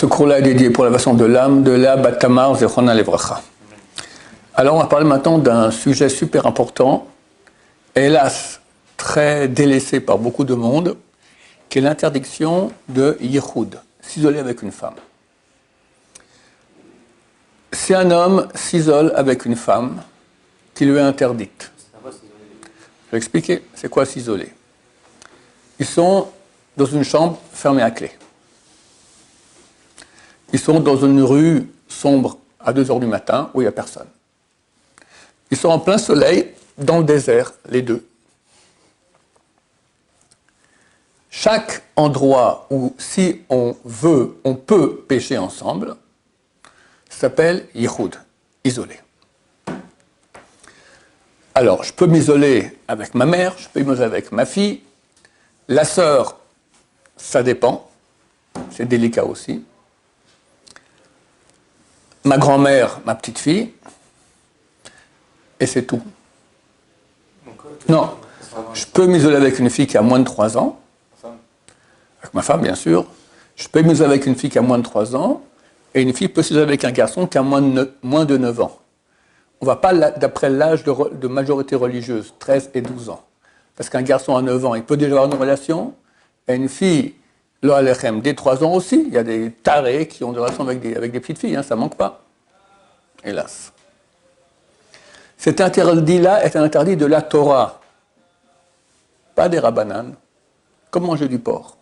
Ce cours-là est dédié pour la façon de l'âme de la Batamar Zechona Levracha. Alors on va parler maintenant d'un sujet super important, hélas très délaissé par beaucoup de monde, qui est l'interdiction de Yichud, s'isoler avec une femme. Si un homme s'isole avec une femme qui lui est interdite, je vais expliquer, c'est quoi s'isoler. Ils sont dans une chambre fermée à clé. Ils sont dans une rue sombre à 2 heures du matin où il n'y a personne. Ils sont en plein soleil, dans le désert, les deux. Chaque endroit où, si on veut, on peut pécher ensemble, s'appelle Yichud, isolé. Alors, je peux m'isoler avec ma mère, je peux m'isoler avec ma fille. La sœur, ça dépend, c'est délicat aussi. Ma grand-mère, ma petite fille, et c'est tout. Non, je peux m'isoler avec une fille qui a moins de 3 ans, avec ma femme bien sûr, je peux m'isoler avec une fille qui a moins de 3 ans, et une fille peut s'isoler avec un garçon qui a moins de 9 ans. On ne va pas d'après l'âge de majorité religieuse, 13 et 12 ans. Parce qu'un garçon à 9 ans, il peut déjà avoir une relation, et une fille, lo alechem, dès 3 ans aussi, il y a des tarés qui ont des relations avec des petites filles, hein, ça ne manque pas. Hélas. Cet interdit-là est un interdit de la Torah, pas des rabbanan, comme manger du porc.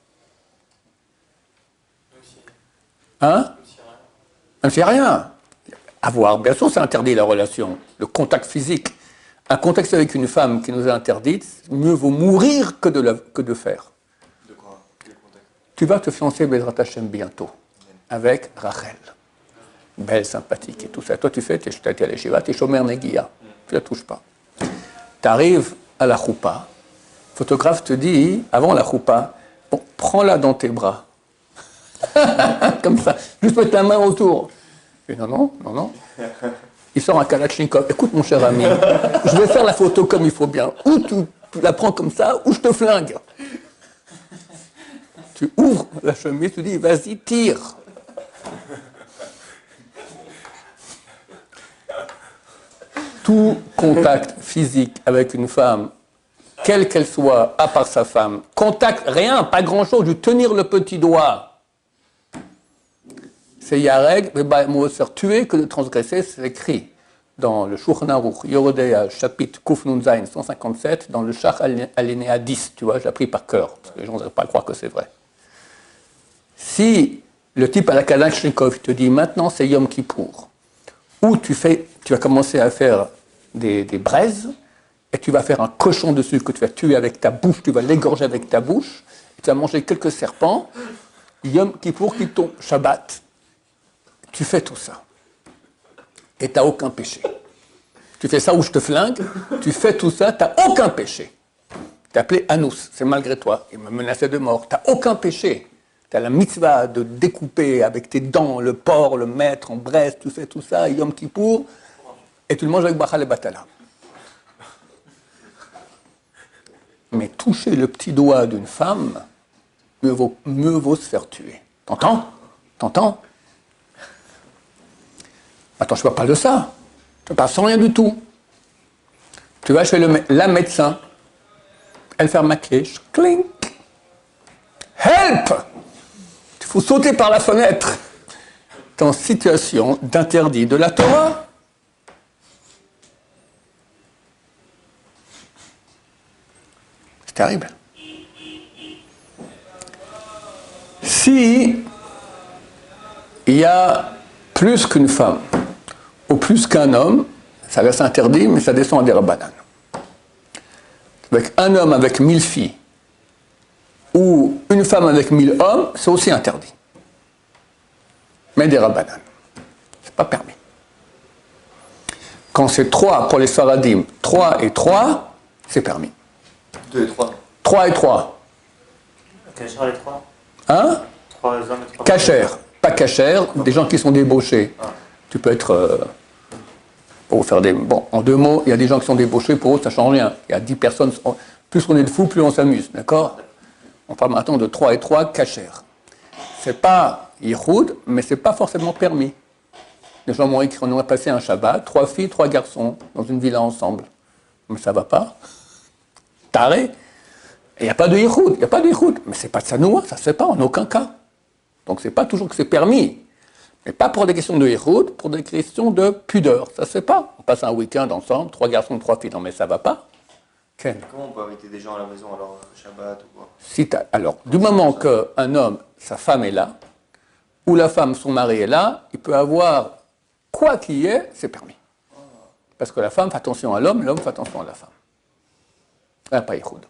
Hein? Même s'il n'y a rien. Avoir, bien sûr, c'est interdit la relation, le contact physique. Un contact avec une femme qui nous est interdite, mieux vaut mourir que de faire. De quoi? Quel contact? Tu vas te fiancer, Bezrat Hashem, bientôt, avec Rachel. Belle, sympathique et tout ça. Toi, tu fais, tu es à l'Eshiva, tu es Shomer Negiya. Tu ne la touches pas. Tu arrives à la choupa. Le photographe te dit, avant la choupa, bon, prends-la dans tes bras. Comme ça. Juste mettre la main autour. Et non. Il sort un Kalachnikov. Écoute, mon cher ami, je vais faire la photo comme il faut bien. Ou tu la prends comme ça, ou je te flingue. Tu ouvres la chemise, tu dis, vas-y, tire. Tout contact physique avec une femme, quelle qu'elle soit, à part sa femme, contact, rien, pas grand-chose, du tenir le petit doigt, c'est Yareg, mais mieux se faire tuer que de transgresser, c'est écrit dans le Shulchan Aruch, Yorodea, chapitre Kuf Nun Zayin 157, dans le Shach alinéa 10, tu vois, je l'ai appris par cœur, parce que les gens ne devraient pas croire que c'est vrai. Si le type à la Kalachnikov te dit, maintenant c'est Yom Kippour, ou tu vas commencer à faire des braises, et tu vas faire un cochon dessus que tu vas tuer avec ta bouche, tu vas l'égorger avec ta bouche, et tu vas manger quelques serpents, Yom Kippour qui tombe, Shabbat. Tu fais tout ça. Et tu n'as aucun péché. Tu fais ça où je te flingue, tu fais tout ça, tu n'as aucun péché. Tu es appelé Anous, c'est malgré toi, il me menaçait de mort, tu n'as aucun péché. Tu as la mitzvah de découper avec tes dents le porc, le mettre en braise, tu fais tout ça, Yom Kippour, et tu le manges avec Bachal et Batala. Mais toucher le petit doigt d'une femme, mieux vaut se faire tuer. T'entends? Attends, je ne parle pas de ça. Je ne parle sans rien du tout. Tu vas chez la médecin, elle ferme ma clé, clink. Help! Il faut sauter par la fenêtre. T'es en situation d'interdit de la Torah. C'est terrible. Si il y a plus qu'une femme ou plus qu'un homme, ça reste interdit, mais ça descend à des rabbanan. Avec un homme avec 1000 filles ou une femme avec 1000 hommes, c'est aussi interdit. Mais des rabbanan. C'est pas permis. Quand c'est 3 pour les Sfaradim, 3 et 3, c'est permis. 2 et 3. 3 et 3. Cacher les 3. Hein? 3 hommes et 3 Cachère. Pas cachère, des gens qui sont débauchés. Tu peux être... pour faire des... Bon, en 2 mots, il y a des gens qui sont débauchés, pour eux, ça ne change rien. Il y a 10 personnes... Plus on est de fous, plus on s'amuse, d'accord? On parle maintenant de 3 et 3, cachère. C'est pas Yichud, mais ce n'est pas forcément permis. Les gens m'ont écrit, on aurait passé un Shabbat, 3 filles, 3 garçons, dans une villa ensemble. Mais ça ne va pas. Taré. Il n'y a pas de Yichud, il n'y a pas de Yichud. Mais ce n'est pas de Sanoua, ça ne se fait pas en aucun cas. Donc ce n'est pas toujours que c'est permis. Mais pas pour des questions de Yichud, pour des questions de pudeur. Ça ne se fait pas. On passe un week-end ensemble, 3 garçons, 3 filles. Non mais ça ne va pas. Ken. Comment on peut inviter des gens à la maison alors Shabbat ou quoi? Alors, du moment qu'un homme, sa femme est là, ou la femme, son mari est là, il peut avoir quoi qu'il y ait, c'est permis. Parce que la femme fait attention à l'homme, l'homme fait attention à la femme. Il n'y a pas Yichud.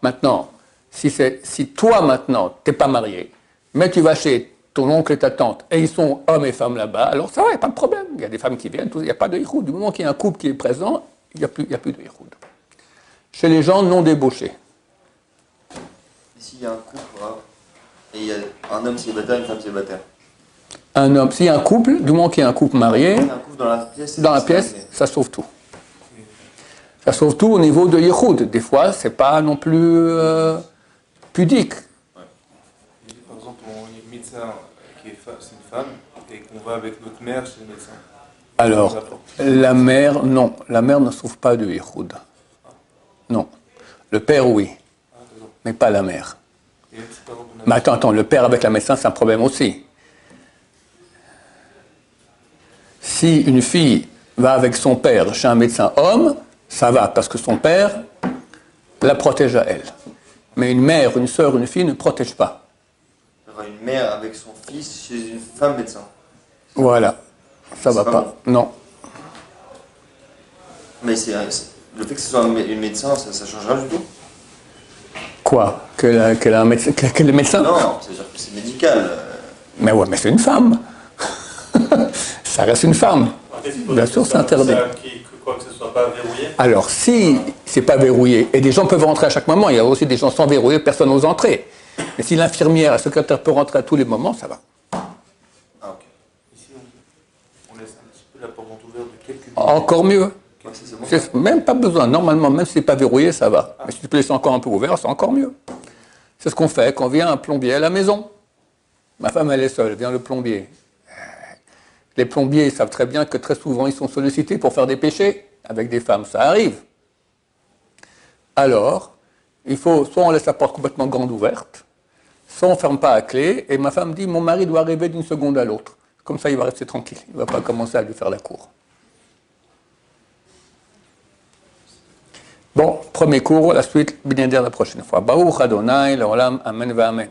Maintenant, si toi maintenant, tu n'es pas marié, mais tu vas chez ton oncle et ta tante, et ils sont hommes et femmes là-bas, alors ça va, il n'y a pas de problème. Il y a des femmes qui viennent, il n'y a pas de Yichud. Du moment qu'il y a un couple qui est présent, il n'y a plus de Yichud. Chez les gens non débauchés. Et s'il y a un couple, voilà, et il y a un homme célibataire et une femme célibataire? Un homme, s'il y a un couple, du moment qu'il y a un couple marié, Il y a un couple dans la pièce, ça sauve tout. Ça sauve tout au niveau de Yichud. Des fois, c'est pas non plus pudique. Ouais. Par exemple, on est médecin c'est une femme et qu'on va avec notre mère chez le médecin. Alors, la mère, non. La mère ne sauve pas de Yichud. Non. Le père, oui. Mais pas la mère. Mais attends, le père avec la médecin, c'est un problème aussi. Si une fille va avec son père chez un médecin homme, ça va, parce que son père la protège à elle. Mais une mère, une sœur, une fille ne protège pas. Une mère avec son fils chez une femme médecin. Voilà. Ça va pas pas. Non. Mais le fait que ce soit une médecin, ça change rien du tout? Quoi? Qu'elle a un médecin, que le médecin? Non, c'est-à-dire que c'est médical. Mais ouais, mais c'est une femme. Ça reste une femme. Bien sûr, c'est interdit. Quoi que ce soit pas verrouillé. Alors, si c'est pas verrouillé, et des gens peuvent rentrer à chaque moment, il y a aussi des gens sans verrouiller, personne n'ose entrer. Mais si l'infirmière, la secrétaire peut rentrer à tous les moments, ça va. Ah, ok. Ici, on laisse un petit peu la porte ouverte de quelques minutes. Encore mieux. Ouais, c'est bon. C'est même pas besoin. Normalement, même si c'est pas verrouillé, ça va. Mais si tu peux laisser encore un peu ouvert, c'est encore mieux. C'est ce qu'on fait quand vient un plombier à la maison. Ma femme, elle est seule, vient le plombier. Les plombiers savent très bien que très souvent, ils sont sollicités pour faire des péchés. Avec des femmes, ça arrive. Alors, il faut, soit on laisse la porte complètement grande ouverte, soit on ne ferme pas à clé, et ma femme dit, mon mari doit arriver d'une seconde à l'autre. Comme ça, il va rester tranquille. Il ne va pas commencer à lui faire la cour. Bon, premier cours, la suite, bien dire la prochaine fois. Baruch Adonai, l'olam, amen va amen.